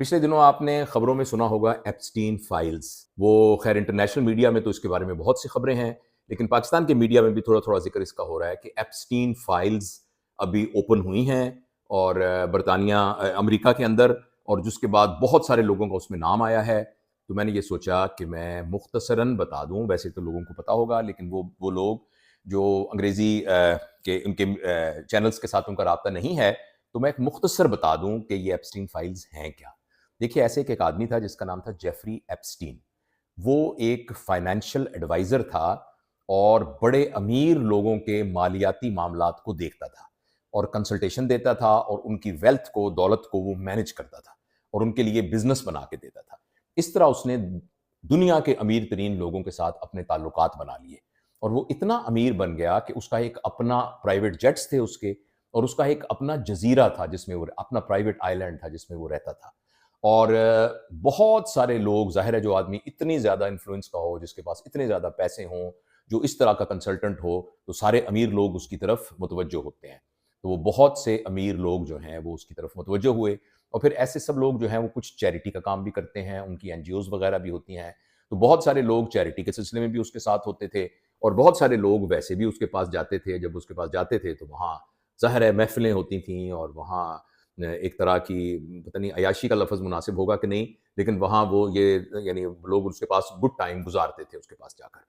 پچھلے دنوں آپ نے خبروں میں سنا ہوگا ایپسٹین فائلز. وہ خیر انٹرنیشنل میڈیا میں تو اس کے بارے میں بہت سی خبریں ہیں، لیکن پاکستان کے میڈیا میں بھی تھوڑا تھوڑا ذکر اس کا ہو رہا ہے کہ ایپسٹین فائلز ابھی اوپن ہوئی ہیں اور برطانیہ امریکہ کے اندر، اور جس کے بعد بہت سارے لوگوں کا اس میں نام آیا ہے. تو میں نے یہ سوچا کہ میں مختصراً بتا دوں، ویسے تو لوگوں کو پتا ہوگا لیکن وہ لوگ جو انگریزی کے ان کے چینلز کے ساتھ ان کا رابطہ نہیں ہے، تو میں ایک مختصر بتا دوں کہ یہ ایپسٹین فائلز ہیں کیا. دیکھیے، ایسے ایک آدمی تھا جس کا نام تھا جیفری ایپسٹین. وہ ایک فائنینشیل ایڈوائزر تھا اور بڑے امیر لوگوں کے مالیاتی معاملات کو دیکھتا تھا اور کنسلٹیشن دیتا تھا، اور ان کی ویلتھ کو، دولت کو وہ مینج کرتا تھا اور ان کے لیے بزنس بنا کے دیتا تھا. اس طرح اس نے دنیا کے امیر ترین لوگوں کے ساتھ اپنے تعلقات بنا لیے، اور وہ اتنا امیر بن گیا کہ اس کا ایک اپنا پرائیویٹ جیٹس تھے اس کے، اور اس کا ایک اپنا جزیرہ تھا جس میں وہ اپنا پرائیویٹ آئی لینڈ تھا جس میں وہ رہتا تھا. اور بہت سارے لوگ، ظاہر ہے جو آدمی اتنی زیادہ انفلوئنس کا ہو، جس کے پاس اتنے زیادہ پیسے ہوں، جو اس طرح کا کنسلٹنٹ ہو، تو سارے امیر لوگ اس کی طرف متوجہ ہوتے ہیں. تو وہ بہت سے امیر لوگ جو ہیں وہ اس کی طرف متوجہ ہوئے، اور پھر ایسے سب لوگ جو ہیں وہ کچھ چیریٹی کا کام بھی کرتے ہیں، ان کی NGOs وغیرہ بھی ہوتی ہیں. تو بہت سارے لوگ چیریٹی کے سلسلے میں بھی اس کے ساتھ ہوتے تھے، اور بہت سارے لوگ ویسے بھی اس کے پاس جاتے تھے. جب اس کے پاس جاتے تھے تو وہاں ظاہر ہے محفلیں ہوتی تھیں، اور وہاں ایک طرح کی، پتہ نہیں عیاشی کا لفظ مناسب ہوگا کہ نہیں، لیکن وہاں وہ یہ یعنی لوگ اس کے پاس گڈ ٹائم گزارتے تھے اس کے پاس جا کر.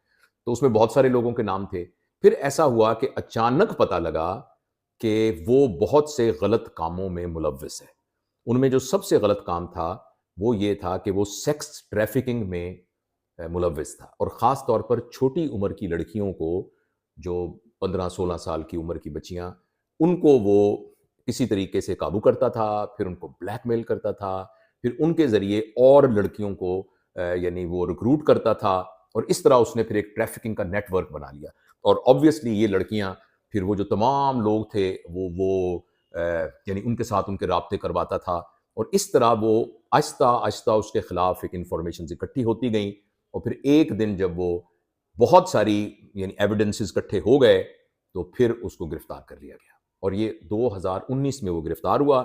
تو اس میں بہت سارے لوگوں کے نام تھے. پھر ایسا ہوا کہ اچانک پتہ لگا کہ وہ بہت سے غلط کاموں میں ملوث ہے. ان میں جو سب سے غلط کام تھا وہ یہ تھا کہ وہ سیکس ٹریفکنگ میں ملوث تھا، اور خاص طور پر چھوٹی عمر کی لڑکیوں کو، جو 15-16 سال کی عمر کی بچیاں، ان کو وہ کسی طریقے سے قابو کرتا تھا، پھر ان کو بلیک میل کرتا تھا، پھر ان کے ذریعے اور لڑکیوں کو یعنی وہ ریکروٹ کرتا تھا، اور اس طرح اس نے پھر ایک ٹریفکنگ کا نیٹ ورک بنا لیا. اور آبویسلی یہ لڑکیاں پھر وہ جو تمام لوگ تھے وہ یعنی ان کے ساتھ ان کے رابطے کرواتا تھا، اور اس طرح وہ آہستہ آہستہ اس کے خلاف ایک انفارمیشنز اکٹھی ہوتی گئیں. اور پھر ایک دن جب وہ بہت ساری یعنی ایویڈنسز اکٹھے ہو گئے تو پھر اس کو گرفتار کر لیا گیا. اور یہ 2019 میں وہ گرفتار ہوا،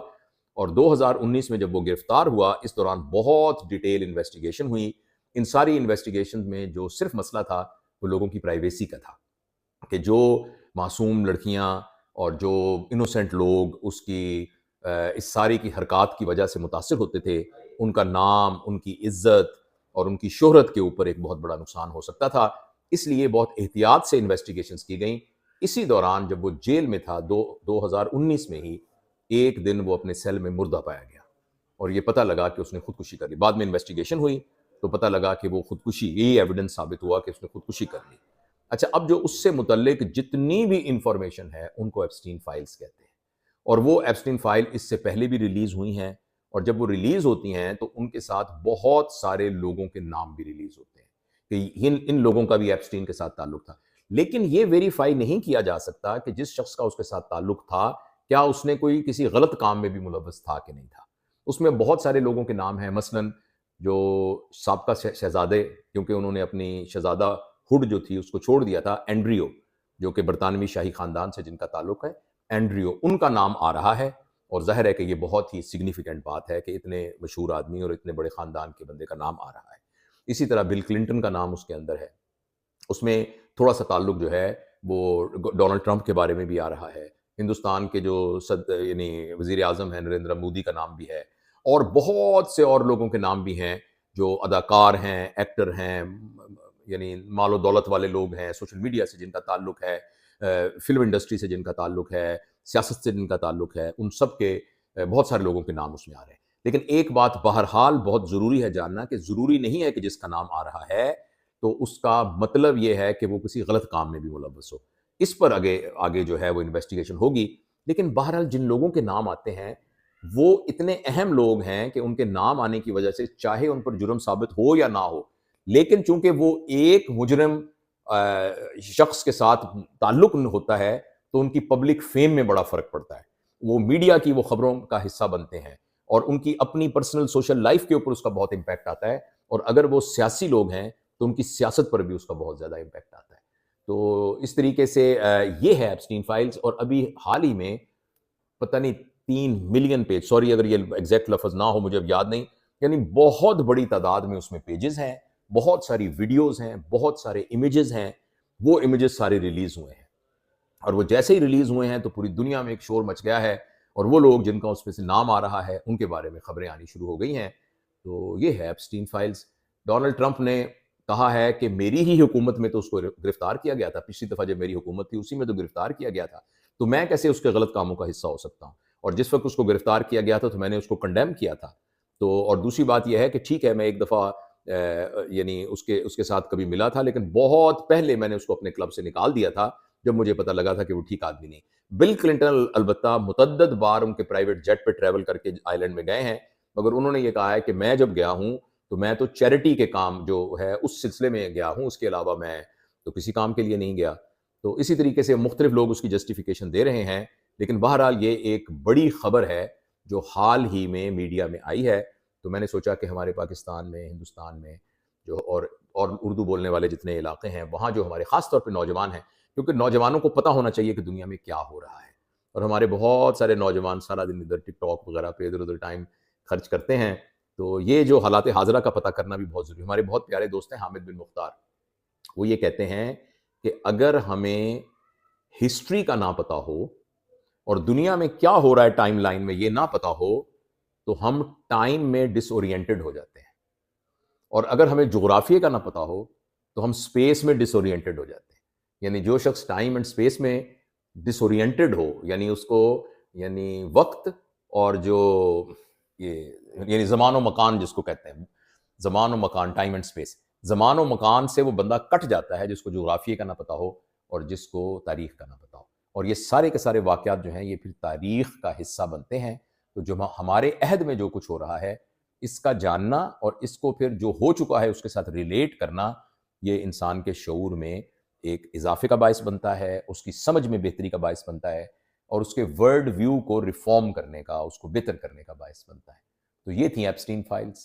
اور 2019 میں جب وہ گرفتار ہوا، اس دوران بہت ڈیٹیل انویسٹیگیشن ہوئی. ان ساری انویسٹیگیشن میں جو صرف مسئلہ تھا وہ لوگوں کی پرائیویسی کا تھا، کہ جو معصوم لڑکیاں اور جو انوسینٹ لوگ اس کی اس ساری کی حرکات کی وجہ سے متاثر ہوتے تھے، ان کا نام، ان کی عزت اور ان کی شہرت کے اوپر ایک بہت بڑا نقصان ہو سکتا تھا. اس لیے بہت احتیاط سے انویسٹیگیشنز کی گئیں. اسی دوران جب وہ جیل میں تھا 2019 میں ہی ایک دن وہ اپنے سیل میں مردہ پایا گیا، اور یہ پتہ لگا کہ اس نے خودکشی کر لی. بعد میں انویسٹیگیشن ہوئی تو پتہ لگا کہ وہ خودکشی، یہی ایویڈنس ثابت ہوا کہ اس نے خودکشی کر لی. اچھا، اب جو اس سے متعلق جتنی بھی انفارمیشن ہے ان کو ایپسٹین فائلز کہتے ہیں، اور وہ ایپسٹین فائل اس سے پہلے بھی ریلیز ہوئی ہیں، اور جب وہ ریلیز ہوتی ہیں تو ان کے ساتھ بہت سارے لوگوں کے نام بھی ریلیز ہوتے ہیں کہ ان لوگوں کا بھی ایپسٹین کے ساتھ تعلق تھا. لیکن یہ ویریفائی نہیں کیا جا سکتا کہ جس شخص کا اس کے ساتھ تعلق تھا کیا اس نے کوئی کسی غلط کام میں بھی ملوث تھا کہ نہیں تھا. اس میں بہت سارے لوگوں کے نام ہیں، مثلا جو سابقہ شہزادے، کیونکہ انہوں نے اپنی شہزادہ ہوڈ جو تھی اس کو چھوڑ دیا تھا، اینڈریو، جو کہ برطانوی شاہی خاندان سے جن کا تعلق ہے، اینڈریو، ان کا نام آ رہا ہے. اور ظاہر ہے کہ یہ بہت ہی سگنیفیکنٹ بات ہے کہ اتنے مشہور آدمی اور اتنے بڑے خاندان کے بندے کا نام آ رہا ہے. اسی طرح بل کلنٹن کا نام اس کے اندر ہے. اس میں تھوڑا سا تعلق جو ہے وہ ڈونلڈ ٹرمپ کے بارے میں بھی آ رہا ہے. ہندوستان کے جو یعنی وزیر اعظم ہیں نریندر مودی کا نام بھی ہے، اور بہت سے اور لوگوں کے نام بھی ہیں جو اداکار ہیں، ایکٹر ہیں، یعنی مال و دولت والے لوگ ہیں، سوشل میڈیا سے جن کا تعلق ہے، فلم انڈسٹری سے جن کا تعلق ہے، سیاست سے جن کا تعلق ہے، ان سب کے بہت سارے لوگوں کے نام اس میں آ رہے ہیں. لیکن ایک بات بہرحال بہت ضروری ہے جاننا، کہ ضروری نہیں ہے کہ جس کا نام آ رہا ہے تو اس کا مطلب یہ ہے کہ وہ کسی غلط کام میں بھی ملوث ہو. اس پر آگے جو ہے وہ انویسٹیگیشن ہوگی. لیکن بہرحال جن لوگوں کے نام آتے ہیں وہ اتنے اہم لوگ ہیں کہ ان کے نام آنے کی وجہ سے چاہے ان پر جرم ثابت ہو یا نہ ہو، لیکن چونکہ وہ ایک مجرم شخص کے ساتھ تعلق ہوتا ہے تو ان کی پبلک فیم میں بڑا فرق پڑتا ہے. وہ میڈیا کی وہ خبروں کا حصہ بنتے ہیں، اور ان کی اپنی پرسنل سوشل لائف کے اوپر اس کا بہت امپیکٹ آتا ہے. اور اگر وہ سیاسی لوگ ہیں تو ان کی سیاست پر بھی اس کا بہت زیادہ امپیکٹ آتا ہے. تو اس طریقے سے یہ ہے ایپسٹین فائلز. اور ابھی حال ہی میں پتہ نہیں 3 ملین پیج، سوری اگر یہ ایگزیکٹ لفظ نہ ہو، مجھے اب یاد نہیں، یعنی بہت بڑی تعداد میں اس میں پیجز ہیں، بہت ساری ویڈیوز ہیں، بہت سارے امیجز ہیں. وہ امیجز سارے ریلیز ہوئے ہیں، اور وہ جیسے ہی ریلیز ہوئے ہیں تو پوری دنیا میں ایک شور مچ گیا ہے، اور وہ لوگ جن کا اس میں سے نام آ رہا ہے ان کے بارے میں خبریں آنی شروع ہو گئی ہیں. تو یہ ہے ایپسٹین فائلز. ڈونلڈ ٹرمپ نے کہا ہے کہ میری ہی حکومت میں تو اس کو گرفتار کیا گیا تھا، پچھلی دفعہ جب میری حکومت تھی اسی میں تو گرفتار کیا گیا تھا، تو میں کیسے اس کے غلط کاموں کا حصہ ہو سکتا ہوں؟ اور جس وقت اس کو گرفتار کیا گیا تھا تو میں نے اس کو کنڈیم کیا تھا. تو اور دوسری بات یہ ہے کہ ٹھیک ہے میں ایک دفعہ یعنی اس کے ساتھ کبھی ملا تھا، لیکن بہت پہلے میں نے اس کو اپنے کلب سے نکال دیا تھا جب مجھے پتہ لگا تھا کہ وہ ٹھیک آدمی نہیں. بل کلنٹن البتہ متعدد بار ان کے پرائیویٹ جیٹ پہ ٹریول کر کے آئلینڈ میں گئے ہیں، مگر انہوں نے یہ کہا ہے کہ میں جب گیا ہوں تو میں تو چیریٹی کے کام جو ہے اس سلسلے میں گیا ہوں، اس کے علاوہ میں تو کسی کام کے لیے نہیں گیا. تو اسی طریقے سے مختلف لوگ اس کی جسٹیفیکیشن دے رہے ہیں، لیکن بہرحال یہ ایک بڑی خبر ہے جو حال ہی میں میڈیا میں آئی ہے. تو میں نے سوچا کہ ہمارے پاکستان میں، ہندوستان میں جو اور اردو بولنے والے جتنے علاقے ہیں وہاں جو ہمارے خاص طور پہ نوجوان ہیں، کیونکہ نوجوانوں کو پتہ ہونا چاہیے کہ دنیا میں کیا ہو رہا ہے، اور ہمارے بہت سارے نوجوان سارا دن ادھر ٹک ٹاک وغیرہ پہ ادھر ادھر ٹائم خرچ کرتے ہیں. تو یہ جو حالات حاضرہ کا پتہ کرنا بھی بہت ضروری ہے. ہمارے بہت پیارے دوست ہیں حامد بن مختار، وہ یہ کہتے ہیں کہ اگر ہمیں ہسٹری کا نہ پتہ ہو اور دنیا میں کیا ہو رہا ہے ٹائم لائن میں یہ نہ پتہ ہو تو ہم ٹائم میں ڈس اورینٹڈ ہو جاتے ہیں، اور اگر ہمیں جغرافیے کا نہ پتہ ہو تو ہم اسپیس میں ڈس اورینٹڈ ہو جاتے ہیں. یعنی جو شخص ٹائم اینڈ اسپیس میں ڈس اورینٹڈ ہو، یعنی اس کو یعنی وقت اور جو یہ یعنی زمان و مکان جس کو کہتے ہیں، زمان و مکان، ٹائم اینڈ اسپیس، زمان و مکان سے وہ بندہ کٹ جاتا ہے جس کو جغرافیے کا نہ پتہ ہو اور جس کو تاریخ کا نہ پتہ ہو. اور یہ سارے کے سارے واقعات جو ہیں یہ پھر تاریخ کا حصہ بنتے ہیں. تو جو ہمارے عہد میں جو کچھ ہو رہا ہے اس کا جاننا اور اس کو پھر جو ہو چکا ہے اس کے ساتھ ریلیٹ کرنا، یہ انسان کے شعور میں ایک اضافے کا باعث بنتا ہے، اس کی سمجھ میں بہتری کا باعث بنتا ہے، اور اس کے ورلڈ ویو کو ریفارم کرنے کا، اس کو بہتر کرنے کا باعث بنتا ہے. تو یہ تھیں ایپسٹین فائلز.